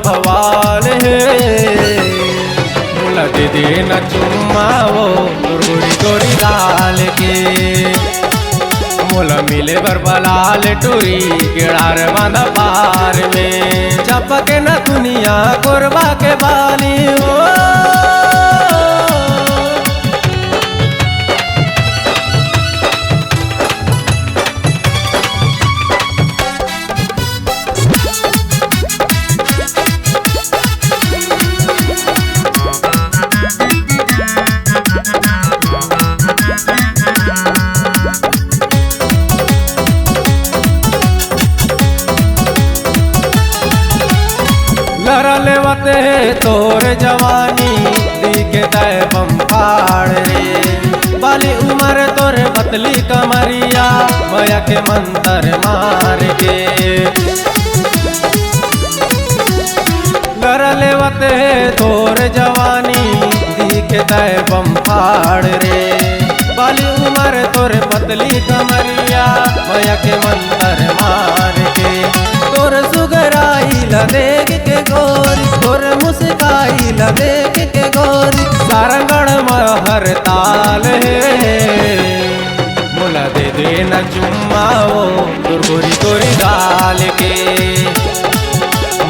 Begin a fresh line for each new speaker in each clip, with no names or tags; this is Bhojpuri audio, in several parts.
बवाल है। मोला दे देना चुम्मा वो गोरी गोरी गाल के। मोला मिले बर बलाल टूरी केड़ार बांधा पार में। चपके न दुनिया कोरबा के बाली हो। लड़ा लेवते तोर जवानी दिखे तय बम्फाड़ रे। बाली उमर तोरे पतली कमरिया मया के मंतर मार के। लड़ा लेवते तोर जवानी दिखे तय बम्फाड़ रे। बाली उमर तोरे पतली कमरिया मया के मंतर मार के। तोर सुगराई ला देख के गोरी तोर मुस्काई ला देख के गोरी सारंगढ़ महर ताल है। मोला दे देना चुम्मा वो गोरी गोरी गाल के।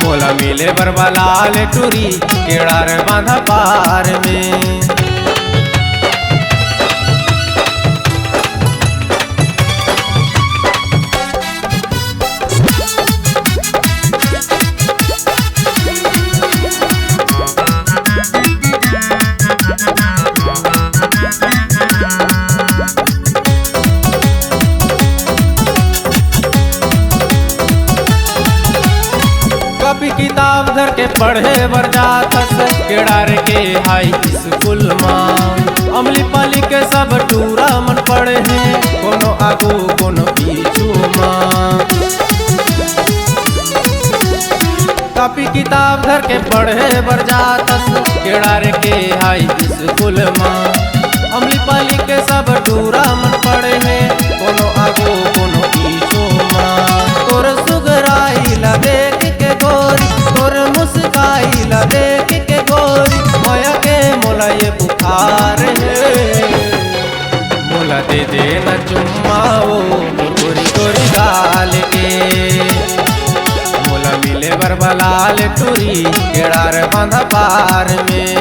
मोला मिले बरबलाल टूरी केड़ार बांधा पार में। कभी किताब धर के पढ़े बर जातस केड़ार के हाई स्कूल माँ। अमली पाली के सब टूरा मन पड़े हैं कोनो आगू कोनो पीछू माँ। कॉपी किताब धर के पढ़े बर जातस केड़ार के हाई स्कूल माँ। अमली पाली के सब टूरा मन पड़े हैं कोनो आगू कोनो पीछू माँ। तोर सुगराई ला देख के गोरी तोर मुस्काई ला देख के गोरी माया के मोला ये बुखार है। मोला दे देना चुम्मा वो गोरी गोरी गाल के। मोला मिले बरबलाल टूरी केड़ार बांधा पार में।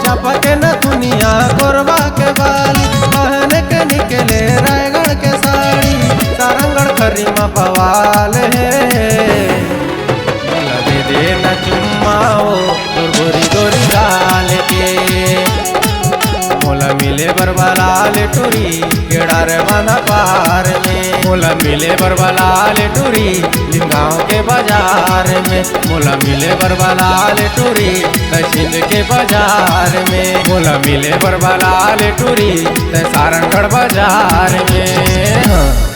चपके न दुनिया कोरबा के बाली पहन के निकले रायगढ़ के साड़ी सारंगढ़ खरी में बवाल है। मोला दे देना चुम्मा वो गोरी गोरी गाल के। मोला मिले बरबलाल टूरी केड़ार बांधा पार में। मोला मिले बरबलाल टूरी लिंगांव के बाजार में। मोला मिले बरबलाल टूरी दक्षिण के बाजार में। मोला मिले बरबलाल टूरी सारंगढ़ बाजार में।